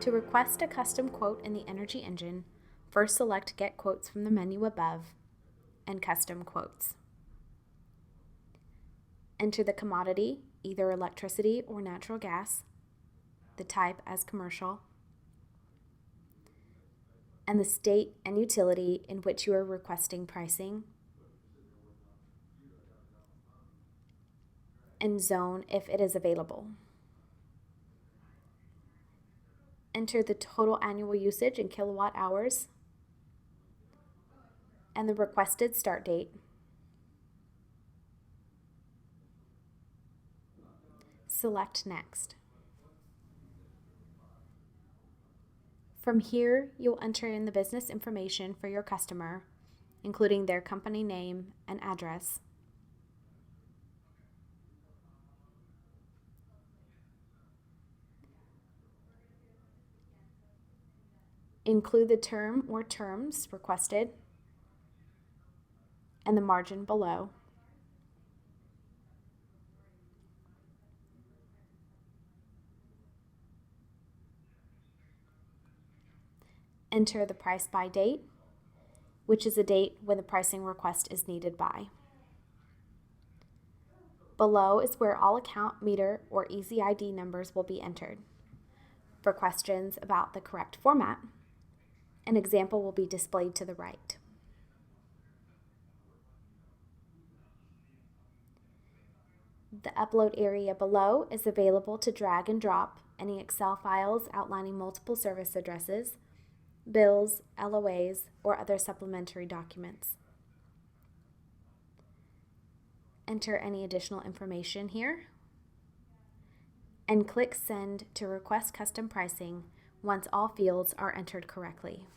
To request a custom quote in the Energy Engine, first select Get Quotes from the menu above and Custom Quotes. Enter the commodity, either electricity or natural gas, the type as commercial, and the state and utility in which you are requesting pricing, and zone if it is available. Enter the total annual usage in kilowatt hours and the requested start date. Select Next. From here, you'll enter in the business information for your customer, including their company name and address. Include the term or terms requested and the margin below. Enter the price by date, which is a date when the pricing request is needed by. Below is where all account, meter, or Easy ID numbers will be entered. For questions about the correct format, an example will be displayed to the right. The upload area below is available to drag and drop any Excel files outlining multiple service addresses, bills, LOAs, or other supplementary documents. Enter any additional information here and click Send to request custom pricing once all fields are entered correctly.